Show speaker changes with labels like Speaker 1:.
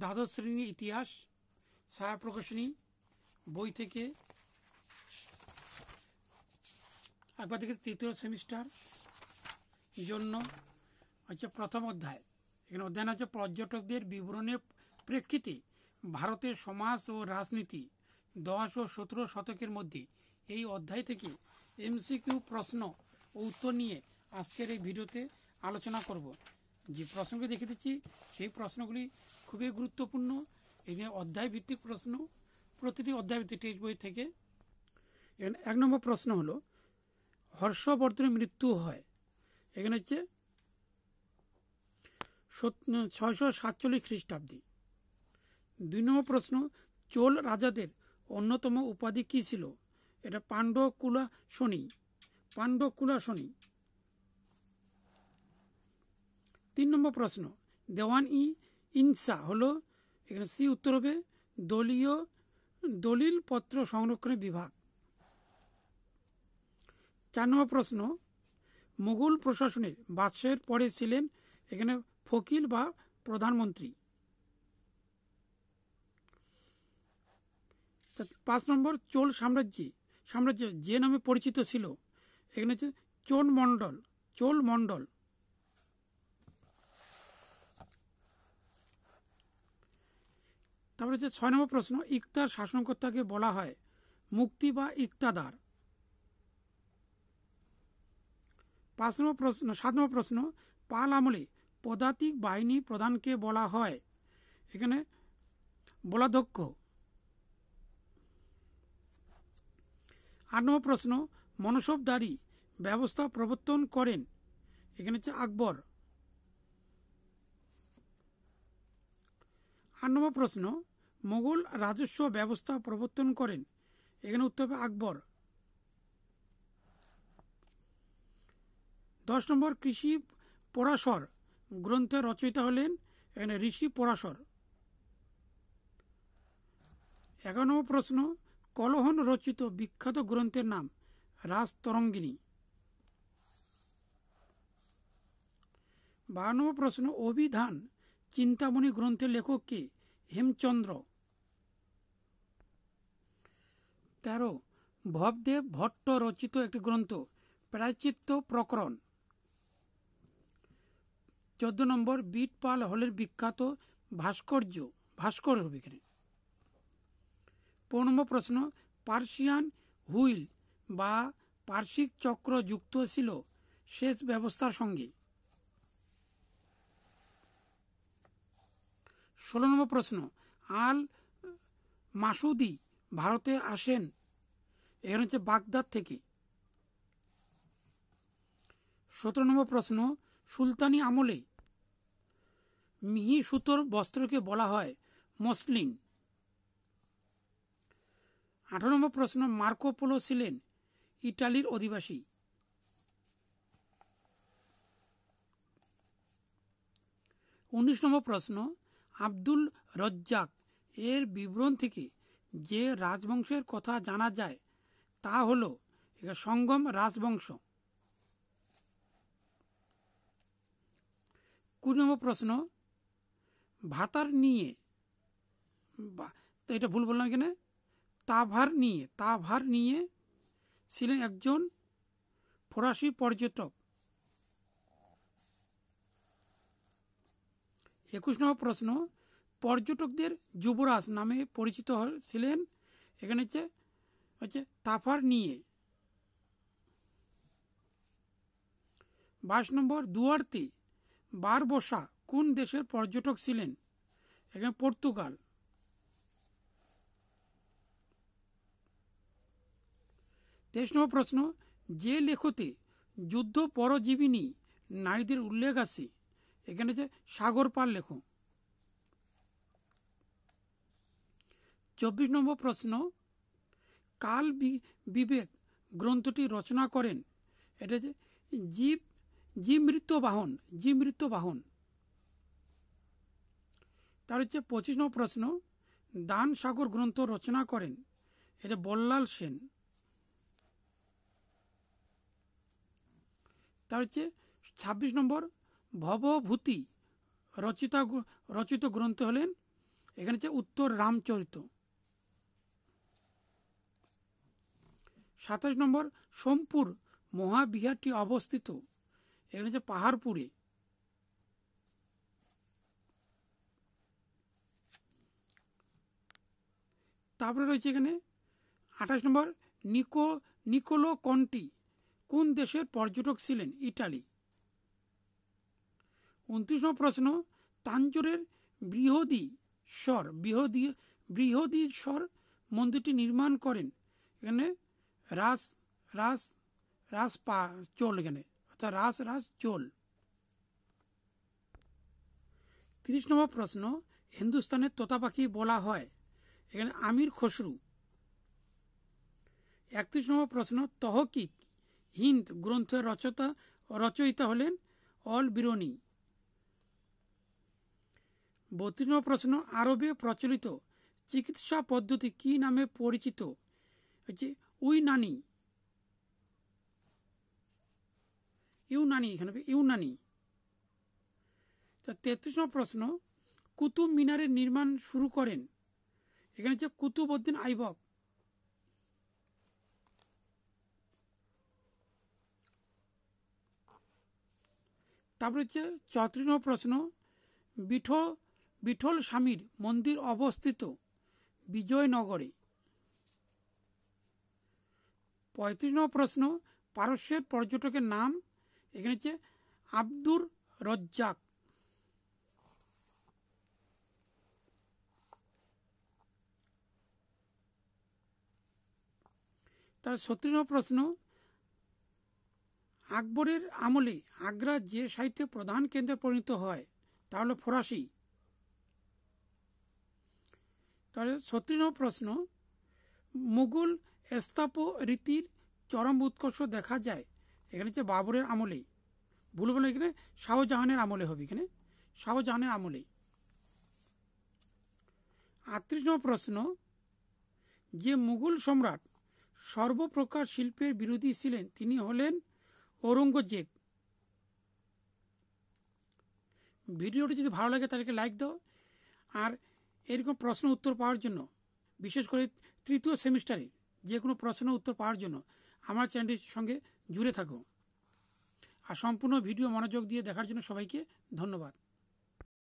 Speaker 1: দ্বাদশ শ্রেণীর ইতিহাস ছায়া প্রকাশনী বই থেকে একবার থেকে তৃতীয় সেমিস্টার জন্য হচ্ছে প্রথম অধ্যায়। এখানে অধ্যায় হচ্ছে পর্যটকদের বিবরণের প্রেক্ষিতে ভারতের সমাজ ও রাজনীতি 10 ও 17 শতকের মধ্যে। এই অধ্যায় থেকে এমসিকিউ প্রশ্ন ও উত্তর নিয়ে আজকের এই ভিডিওতে আলোচনা করব। যে প্রশ্নগুলি দেখে দিচ্ছি সেই প্রশ্নগুলি খুবই গুরুত্বপূর্ণ। এখানে অধ্যায় ভিত্তিক প্রশ্ন, প্রতিটি অধ্যায় ভিত্তিক টেক্সট বই থেকে। এখানে 1 নম্বর প্রশ্ন হলো হর্ষবর্ধনের মৃত্যু হয় এখানে হচ্ছে 647 খ্রিস্টাব্দে। 2 নম্বর প্রশ্ন চোল রাজাদের অন্যতম উপাধি কী ছিল? এটা পাণ্ডকুলাসনী। 3 নম্বর প্রশ্ন দেওয়ান-ই-ইনসা হলো এখানে সি উত্তর হবে দলিল পত্র সংরক্ষণের বিভাগ। 4 নম্বর প্রশ্ন মুঘল প্রশাসনের বাদশাহের পরে ছিলেন এখানে ফকির বা প্রধানমন্ত্রী। 5 নম্বর চোল সাম্রাজ্য যে নামে পরিচিত ছিল এখানে হচ্ছে চোল মণ্ডল। তারপরে হচ্ছে 6 নম্বর প্রশ্ন ইকতার শাসনকর্তাকে বলা হয় মুক্তি বা ইকতাদার। 7 নম্বর প্রশ্ন পাল আমলে পদাতিক বাহিনী প্রধানকে বলা হয় এখানে বলাধ্যক্ষ। 8 নম্বর প্রশ্ন মনসবদারি ব্যবস্থা প্রবর্তন করেন এখানে হচ্ছে আকবর। 8 নম্বর প্রশ্ন মোগল রাজস্ব ব্যবস্থা প্রবর্তন করেন এখানে উত্তর হবে আকবর। 10 নম্বর কৃষি পরাশর গ্রন্থের রচয়িতা হলেন এখানে ঋষি পরাশর। 11 নম্বর প্রশ্ন কলহন রচিত বিখ্যাত গ্রন্থের নাম রাজতরঙ্গিনী। 12 নম্বর প্রশ্ন অভিধান চিন্তামণি গ্রন্থের লেখক কে? হেমচন্দ্র। 13 ভবদেব ভট্ট রচিত একটি গ্রন্থ প্রায়শ্চিত্ত প্রকরণ। 14 নম্বর বিট পাল হলের বিখ্যাত ভাস্কর হবে এখানে। 15 নম্বর প্রশ্ন পার্সিয়ান হুইল বা পার্শ্বিক চক্র যুক্ত ছিল সেচ ব্যবস্থার সঙ্গে। 16 নম্বর প্রশ্ন আল মাসুদি ভারতে আসেন এখানে হচ্ছে বাগদাদ থেকে। 17 নম্বর প্রশ্ন সুলতানি আমলে মিহি সুতোর বস্ত্রকে বলা হয় মসলিন। 18 নম্বর প্রশ্ন মার্কো পোলো ছিলেন ইটালির অধিবাসী। 19 নম্বর প্রশ্ন আব্দুল রজ্জাক এর বিবরণ থেকে যে রাজবংশের কথা জানা যায় তা হলো সঙ্গম রাজবংশ। 20 নম্বর প্রশ্ন ভাতার নিয়ে তো এটা ভুল বললাম এখানে তাভার নিয়ে ছিলেন একজন ফরাসি পর্যটক। 21 নম্বর প্রশ্ন পর্যটকদের যুবরাজ নামে পরিচিত ছিলেন এখানে হচ্ছে তাফার নিয়ে। 22 নম্বর দুয়ার্তে বারবোসা কোন দেশের পর্যটক ছিলেন? এখানে পর্তুগাল। 23 নম্বর প্রশ্ন যে লেখতে যুদ্ধ পরজীবিনী নারীদের উল্লেখ আছে এখানে যে সাগর পাল লেখ। 24 নম্বর প্রশ্ন কাল বিবেক গ্রন্থটি রচনা করেন এটা যে জীবমৃত্যবাহন। তার হচ্ছে 25 নম্বর প্রশ্ন দান সাগর গ্রন্থ রচনা করেন এটা বল্লাল সেন। তার হচ্ছে 26 নম্বর ভবভূতি রচিত গ্রন্থ হলেন এখানে হচ্ছে উত্তর রামচরিত। 27 নম্বর, সোমপুর মহাবিহারটি অবস্থিত, এখানে হচ্ছে পাহাড়পুরে। তারপরে রয়েছে এখানে 28 নম্বর, নিকোলো কন্টি কোন দেশের পর্যটক ছিলেন? ইটালি। 29 নম্বর প্রশ্ন, তাঞ্জোরের বৃহদীশ্বর মন্দিরটি নির্মাণ করেন? এখানে চোল, এখানে অর্থাৎ চোল। 30 নম্বর প্রশ্ন, হিন্দুস্তানের তোতা পাখি বলা হয়? এখানে আমির খসরু। 31 নম্বর প্রশ্ন, তহকিক হিন্দ গ্রন্থের রচয়িতা হলেন অল বিরুনি। 32 নম্বর প্রশ্ন, আরবে প্রচলিত চিকিৎসা পদ্ধতি কি নামে পরিচিত? হচ্ছে ইউনানি। এখানে 33 নম্বর প্রশ্ন, কুতুব মিনারের নির্মাণ শুরু করেন? এখানে হচ্ছে কুতুবউদ্দিন আইবক। তারপরে হচ্ছে 34 নম্বর প্রশ্ন, বিঠল স্বামীর মন্দির অবস্থিত? বিজয়নগরে। 35 নম্বর প্রশ্ন, পারস্যের পর্যটকের নাম? এখানে হচ্ছে আব্দুর রজ্জাক। তার 36 নম্বর প্রশ্ন, আকবরের আমলে আগ্রা যে সাহিত্যের প্রধান কেন্দ্রে পরিণত হয় তা হলো ফরাসি। তাহলে 36 নম্বর প্রশ্ন, মুঘল স্থাপত্য রীতির চরম উৎকর্ষ দেখা যায়? এখানে হচ্ছে বাবরের আমলে। ভুল বলে এখানে শাহজাহানের আমলে হবে, এখানে শাহজাহানের আমলে। 38 নম্বর প্রশ্ন, যে মুঘল সম্রাট সর্বপ্রকার শিল্পের বিরোধী ছিলেন তিনি হলেন ঔরঙ্গজেব। ভিডিওটি যদি ভালো লাগে তাদেরকে লাইক দাও, আর এরকম প্রশ্ন উত্তর পাওয়ার জন্য, বিশেষ করে তৃতীয় সেমিস্টারে যে কোনো প্রশ্ন উত্তর পাওয়ার জন্য আমার চ্যানেলটির সঙ্গে জুড়ে থাকো। আর সম্পূর্ণ ভিডিও মনোযোগ দিয়ে দেখার জন্য সবাইকে ধন্যবাদ।